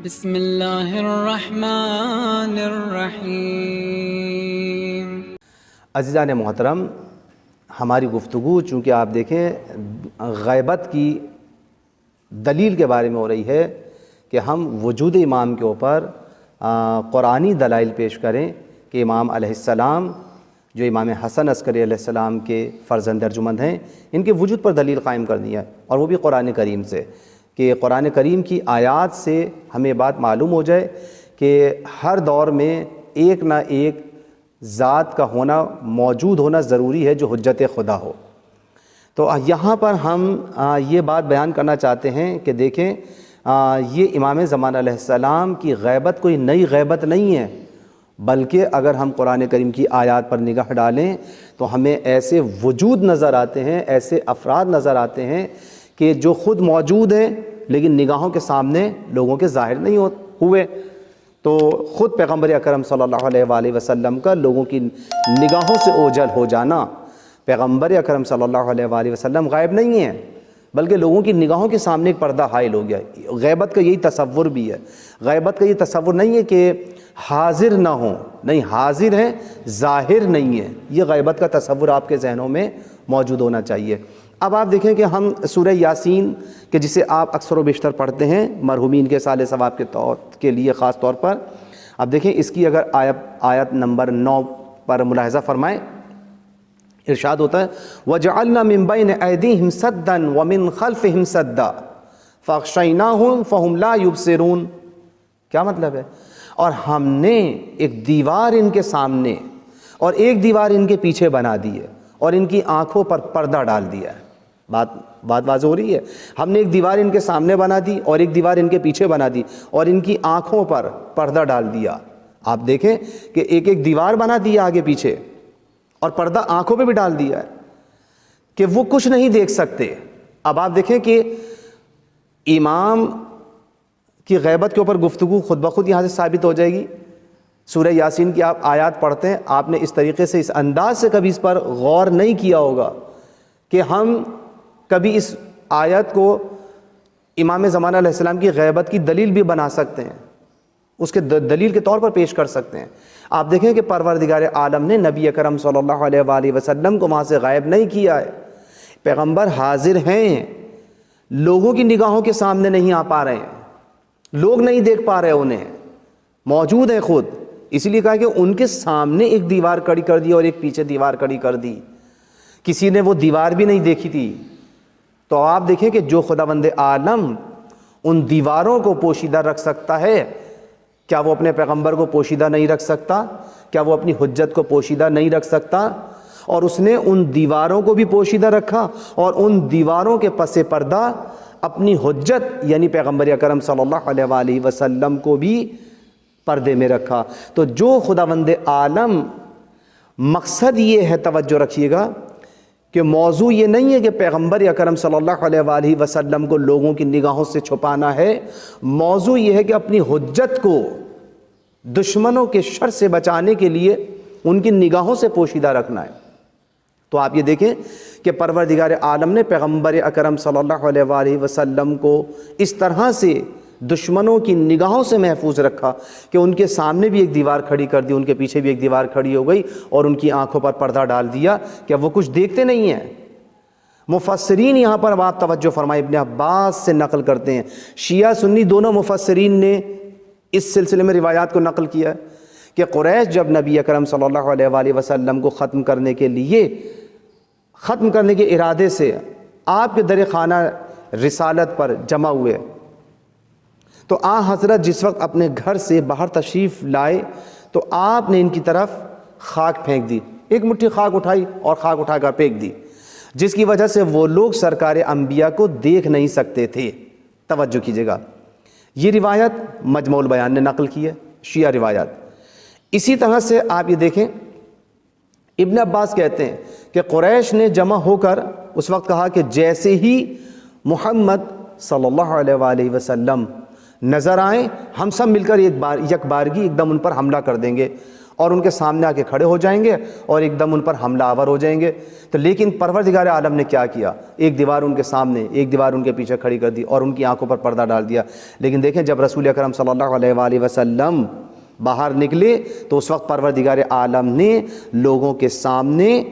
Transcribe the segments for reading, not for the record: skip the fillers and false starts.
بسم اللہ الرحمن الرحیم۔ عزیزان محترم، ہماری گفتگو چونکہ آپ دیکھیں غیبت کی دلیل کے بارے میں ہو رہی ہے کہ ہم وجود امام کے اوپر قرآنی دلائل پیش کریں کہ امام علیہ السلام جو امام حسن عسکری علیہ السلام کے فرزند ارجمند ہیں، ان کے وجود پر دلیل قائم کرنی ہے، اور وہ بھی قرآن کریم سے، کہ قرآن کریم کی آیات سے ہمیں بات معلوم ہو جائے کہ ہر دور میں ایک نہ ایک ذات کا ہونا، موجود ہونا ضروری ہے جو حجت خدا ہو۔ تو یہاں پر ہم یہ بات بیان کرنا چاہتے ہیں کہ دیکھیں یہ امام زمان علیہ السلام کی غیبت کوئی نئی غیبت نہیں ہے، بلکہ اگر ہم قرآن کریم کی آیات پر نگاہ ڈالیں تو ہمیں ایسے وجود نظر آتے ہیں، ایسے افراد نظر آتے ہیں کہ جو خود موجود ہیں لیکن نگاہوں کے سامنے لوگوں کے ظاہر نہیں ہوئے۔ تو خود پیغمبر اکرم صلی اللہ علیہ وآلہ وسلم کا لوگوں کی نگاہوں سے اوجھل ہو جانا، پیغمبر اکرم صلی اللہ علیہ وآلہ وسلم غائب نہیں ہیں بلکہ لوگوں کی نگاہوں کے سامنے ایک پردہ حائل ہو گیا۔ غیبت کا یہی تصور بھی ہے، غیبت کا یہ تصور نہیں ہے کہ حاضر نہ ہوں، نہیں، حاضر ہیں ظاہر نہیں ہے، یہ غیبت کا تصور آپ کے ذہنوں میں موجود ہونا چاہیے۔ اب آپ دیکھیں کہ ہم سورہ یاسین کہ جسے آپ اکثر و بیشتر پڑھتے ہیں مرحومین کے صالح ثواب کے لیے خاص طور پر، اب دیکھیں اس کی اگر آیت نمبر 9 پر ملاحظہ فرمائیں، ارشاد ہوتا ہے وَجَعَلْنَا مِن بَيْنِ أَيْدِيهِمْ سَدًّا وَمِن خَلْفِهِمْ سَدًّا فَأَغْشَيْنَاهُمْ فَهُمْ لَا يُبْصِرُونَ۔ کیا مطلب ہے؟ اور ہم نے ایک دیوار ان کے سامنے اور ایک دیوار ان کے پیچھے بنا دی ہے اور ان کی آنکھوں پر پردہ ڈال دیا ہے۔ بات واضح ہو رہی ہے؟ ہم نے ایک دیوار ان کے سامنے بنا دی اور ایک دیوار ان کے پیچھے بنا دی اور ان کی آنکھوں پر پردہ ڈال دیا۔ آپ دیکھیں کہ ایک ایک دیوار بنا دیا آگے پیچھے اور پردہ آنکھوں پہ بھی ڈال دیا ہے کہ وہ کچھ نہیں دیکھ سکتے۔ اب آپ دیکھیں کہ امام کی غیبت کے اوپر گفتگو خود بخود یہاں سے ثابت ہو جائے گی۔ سورہ یاسین کی آپ آیات پڑھتے ہیں، آپ نے اس طریقے سے، اس انداز سے کبھی اس پر غور نہیں کیا ہوگا کہ ہم کبھی اس آیت کو امام زمانہ علیہ السلام کی غیبت کی دلیل بھی بنا سکتے ہیں، اس کے دلیل کے طور پر پیش کر سکتے ہیں۔ آپ دیکھیں کہ پروردگار عالم نے نبی اکرم صلی اللہ علیہ وآلہ وسلم کو وہاں سے غائب نہیں کیا ہے، پیغمبر حاضر ہیں، لوگوں کی نگاہوں کے سامنے نہیں آ پا رہے ہیں، لوگ نہیں دیکھ پا رہے انہیں، موجود ہیں خود، اس لیے کہا کہ ان کے سامنے ایک دیوار کھڑی کر دی اور ایک پیچھے دیوار کھڑی کر دی، کسی نے وہ دیوار بھی نہیں دیکھی تھی۔ تو آپ دیکھیں کہ جو خداوند عالم ان دیواروں کو پوشیدہ رکھ سکتا ہے، کیا وہ اپنے پیغمبر کو پوشیدہ نہیں رکھ سکتا؟ کیا وہ اپنی حجت کو پوشیدہ نہیں رکھ سکتا؟ اور اس نے ان دیواروں کو بھی پوشیدہ رکھا اور ان دیواروں کے پس پردہ اپنی حجت یعنی پیغمبر اکرم صلی اللہ علیہ وآلہ وسلم کو بھی پردے میں رکھا۔ تو جو خداوند عالم، مقصد یہ ہے، توجہ رکھیے گا کہ موضوع یہ نہیں ہے کہ پیغمبر اکرم صلی اللہ علیہ وآلہ وسلم کو لوگوں کی نگاہوں سے چھپانا ہے، موضوع یہ ہے کہ اپنی حجت کو دشمنوں کے شر سے بچانے کے لیے ان کی نگاہوں سے پوشیدہ رکھنا ہے۔ تو آپ یہ دیکھیں کہ پروردگار عالم نے پیغمبر اکرم صلی اللہ علیہ وآلہ وسلم کو اس طرح سے دشمنوں کی نگاہوں سے محفوظ رکھا کہ ان کے سامنے بھی ایک دیوار کھڑی کر دی، ان کے پیچھے بھی ایک دیوار کھڑی ہو گئی اور ان کی آنکھوں پر پردہ ڈال دیا کہ وہ کچھ دیکھتے نہیں ہیں۔ مفسرین یہاں پر آپ توجہ فرمائیں، ابن عباس سے نقل کرتے ہیں، شیعہ سنی دونوں مفسرین نے اس سلسلے میں روایات کو نقل کیا ہے کہ قریش جب نبی اکرم صلی اللہ علیہ وآلہ وسلم کو ختم کرنے کے ارادے سے آپ کے در خانہ رسالت پر جمع ہوئے، تو حضرت جس وقت اپنے گھر سے باہر تشریف لائے تو آپ نے ان کی طرف خاک پھینک دی، ایک مٹھی خاک اٹھائی اور خاک اٹھا کر پھینک دی، جس کی وجہ سے وہ لوگ سرکار انبیاء کو دیکھ نہیں سکتے تھے۔ توجہ کیجیے گا، یہ روایت مجموع البیان نے نقل کی ہے، شیعہ روایات۔ اسی طرح سے آپ یہ دیکھیں، ابن عباس کہتے ہیں کہ قریش نے جمع ہو کر اس وقت کہا کہ جیسے ہی محمد صلی اللہ علیہ وآلہ وسلم نظر آئیں، ہم سب مل کر یک بارگی ایک دم ان پر حملہ کر دیں گے اور ان کے سامنے آ کے کھڑے ہو جائیں گے اور ایک دم ان پر حملہ آور ہو جائیں گے۔ تو لیکن پروردگار عالم نے کیا کیا؟ ایک دیوار ان کے سامنے، ایک دیوار ان کے پیچھے کھڑی کر دی اور ان کی آنکھوں پر پردہ ڈال دیا۔ لیکن دیکھیں جب رسول اکرم صلی اللہ علیہ وآلہ وسلم باہر نکلے تو اس وقت پروردگار عالم نے لوگوں کے سامنے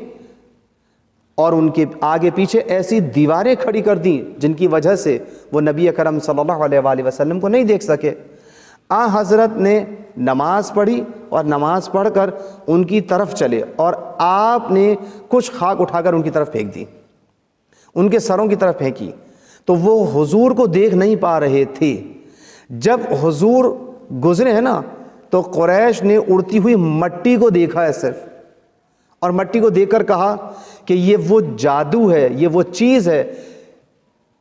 اور ان کے آگے پیچھے ایسی دیواریں کھڑی کر دیں جن کی وجہ سے وہ نبی اکرم صلی اللہ علیہ وآلہ وسلم کو نہیں دیکھ سکے۔ حضرت نے نماز پڑھی اور نماز پڑھ کر ان کی طرف چلے اور آپ نے کچھ خاک اٹھا کر ان کی طرف پھینک دی، ان کے سروں کی طرف پھینکی، تو وہ حضور کو دیکھ نہیں پا رہے تھے۔ جب حضور گزرے ہیں نا تو قریش نے اڑتی ہوئی مٹی کو دیکھا ہے صرف، اور مٹی کو دیکھ کر کہا کہ یہ وہ جادو ہے، یہ وہ چیز ہے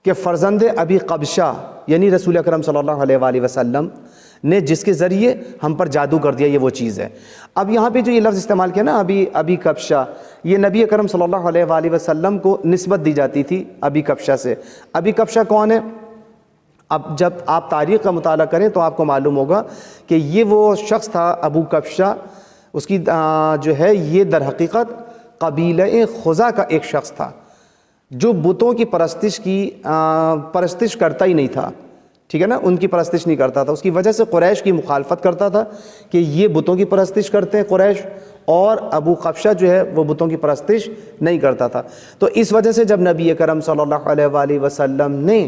کہ فرزند ابی قبشہ یعنی رسول اکرم صلی اللہ علیہ وآلہ وسلم نے جس کے ذریعے ہم پر جادو کر دیا، یہ وہ چیز ہے۔ اب یہاں پہ جو یہ لفظ استعمال کیا نا ابی قبشہ، یہ نبی اکرم صلی اللہ علیہ وآلہ وسلم کو نسبت دی جاتی تھی ابی قبشہ سے۔ ابی قبشہ کون ہے؟ اب جب آپ تاریخ کا مطالعہ کریں تو آپ کو معلوم ہوگا کہ یہ وہ شخص تھا ابو قبشہ، اس کی جو ہے یہ در حقیقت قبیلہ خزا کا ایک شخص تھا جو بتوں کی پرستش کرتا ہی نہیں تھا، ٹھیک ہے نا، ان کی پرستش نہیں کرتا تھا۔ اس کی وجہ سے قریش کی مخالفت کرتا تھا کہ یہ بتوں کی پرستش کرتے ہیں قریش، اور ابو قبشہ جو ہے وہ بتوں کی پرستش نہیں کرتا تھا۔ تو اس وجہ سے جب نبی کرم صلی اللہ علیہ وآلہ وسلم نے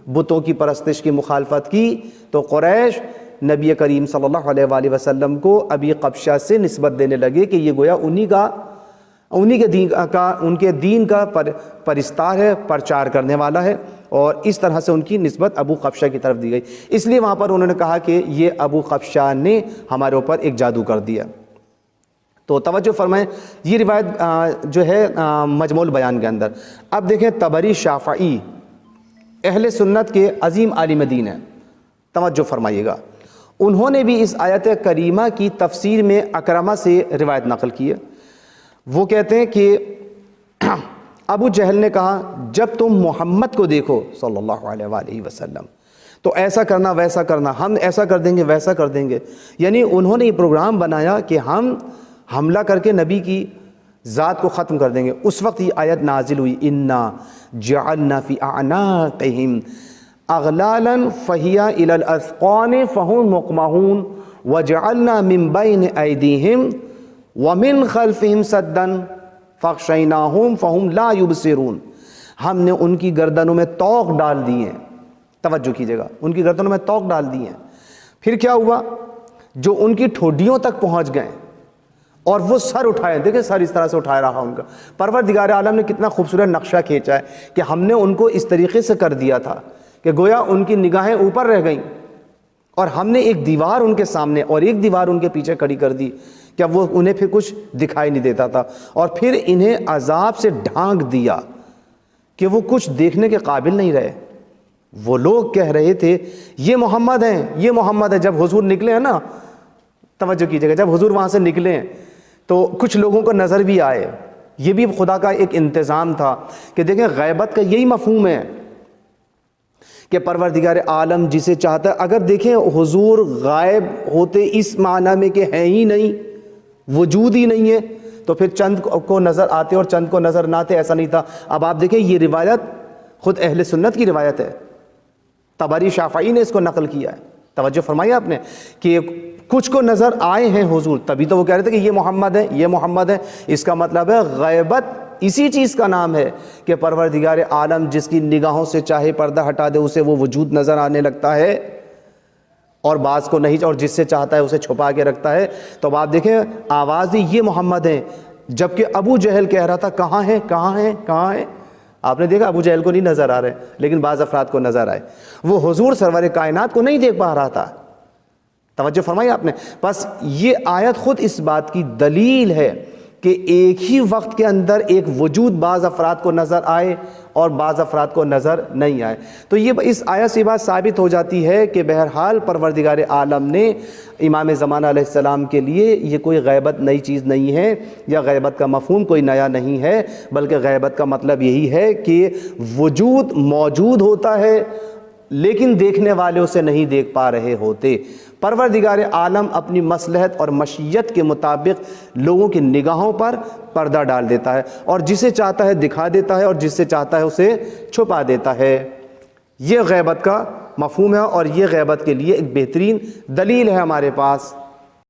بتوں کی پرستش کی مخالفت کی تو قریش نبی کریم صلی اللہ علیہ وآلہ وسلم کو ابی قبشہ سے نسبت دینے لگے کہ یہ گویا انہی کے دین کا پرستار ہے، پرچار کرنے والا ہے، اور اس طرح سے ان کی نسبت ابو قبشہ کی طرف دی گئی۔ اس لیے وہاں پر انہوں نے کہا کہ یہ ابو قبشہ نے ہمارے اوپر ایک جادو کر دیا۔ تو توجہ فرمائیں، یہ روایت جو ہے مجموع البیان کے اندر۔ اب دیکھیں طبری شافعی اہل سنت کے عظیم عالم دین ہیں، توجہ فرمائیے گا، انہوں نے بھی اس آیت کریمہ کی تفسیر میں اکرمہ سے روایت نقل کی ہے۔ وہ کہتے ہیں کہ ابو جہل نے کہا جب تم محمد کو دیکھو صلی اللہ علیہ وآلہ وسلم تو ایسا کرنا ویسا کرنا، ہم ایسا کر دیں گے ویسا کر دیں گے، یعنی انہوں نے یہ پروگرام بنایا کہ ہم حملہ کر کے نبی کی ذات کو ختم کر دیں گے۔ اس وقت یہ آیت نازل ہوئی، انا جعلنا فی اعناقہم اغلالا فہی الی الاذقان فہم مقمحون وجعلنا من بین ایدیہم ومن خلفہم سدا فاغشیناہم فہم لا یبصرون۔ ہم نے ان کی گردنوں میں طوق ڈال دی ہیں، توجہ کیجئے گا، ان کی گردنوں میں طوق ڈال دی ہیں۔ پھر کیا ہوا؟ جو ان کی ٹھوڈیوں تک پہنچ گئے اور وہ سر اٹھائے، دیکھیں سر اس طرح سے اٹھائے رہا ان کا۔ پروردگار عالم نے کتنا خوبصورت نقشہ کھینچا ہے کہ ہم نے ان کو اس طریقے سے کر دیا تھا کہ گویا ان کی نگاہیں اوپر رہ گئیں، اور ہم نے ایک دیوار ان کے سامنے اور ایک دیوار ان کے پیچھے کھڑی کر دی کہ وہ انہیں پھر کچھ دکھائی نہیں دیتا تھا، اور پھر انہیں عذاب سے ڈھانک دیا کہ وہ کچھ دیکھنے کے قابل نہیں رہے۔ وہ لوگ کہہ رہے تھے یہ محمد ہیں، یہ محمد ہے۔ جب حضور نکلے ہیں نا، توجہ کیجئے گا، جب حضور وہاں سے نکلے ہیں تو کچھ لوگوں کو نظر بھی آئے۔ یہ بھی خدا کا ایک انتظام تھا کہ دیکھیں غیبت کا یہی مفہوم ہے کہ پروردگار عالم جسے چاہتا ہے، اگر دیکھیں حضور غائب ہوتے اس معنی میں کہ ہیں ہی نہیں، وجود ہی نہیں ہے، تو پھر چند کو نظر آتے اور چند کو نظر نہ آتے، ایسا نہیں تھا۔ اب آپ دیکھیں یہ روایت خود اہل سنت کی روایت ہے، طبری شافعی نے اس کو نقل کیا ہے، توجہ فرمائی آپ نے، کہ کچھ کو نظر آئے ہیں حضور، تبھی تو وہ کہہ رہے تھے کہ یہ محمد ہے، یہ محمد ہے۔ اس کا مطلب ہے غیبت اسی چیز کا نام ہے کہ پروردگار عالم جس کی نگاہوں سے چاہے پردہ ہٹا دے اسے وہ وجود نظر آنے لگتا ہے، اور بعض کو نہیں، اور جس سے چاہتا ہے اسے چھپا کے رکھتا ہے۔ تو اب آپ دیکھیں آواز دی یہ محمد ہیں، جبکہ ابو جہل کہہ رہا تھا کہاں ہیں کہاں ہیں کہاں ہیں۔ آپ نے دیکھا ابو جہل کو نہیں نظر آ رہے، لیکن بعض افراد کو نظر آئے۔ وہ حضور سرور کائنات کو نہیں دیکھ پا رہا تھا، توجہ فرمائی آپ نے۔ بس یہ آیت خود اس بات کی دلیل ہے کہ ایک ہی وقت کے اندر ایک وجود بعض افراد کو نظر آئے اور بعض افراد کو نظر نہیں آئے۔ تو یہ اس آیت سے بات ثابت ہو جاتی ہے کہ بہرحال پروردگار عالم نے امام زمانہ علیہ السلام کے لیے یہ کوئی غیبت نئی چیز نہیں ہے، یا غیبت کا مفہوم کوئی نیا نہیں ہے، بلکہ غیبت کا مطلب یہی ہے کہ وجود موجود ہوتا ہے لیکن دیکھنے والے اسے نہیں دیکھ پا رہے ہوتے۔ پروردگار عالم اپنی مصلحت اور مشیت کے مطابق لوگوں کی نگاہوں پر پردہ ڈال دیتا ہے، اور جسے چاہتا ہے دکھا دیتا ہے اور جس سے چاہتا ہے اسے چھپا دیتا ہے۔ یہ غیبت کا مفہوم ہے، اور یہ غیبت کے لیے ایک بہترین دلیل ہے ہمارے پاس۔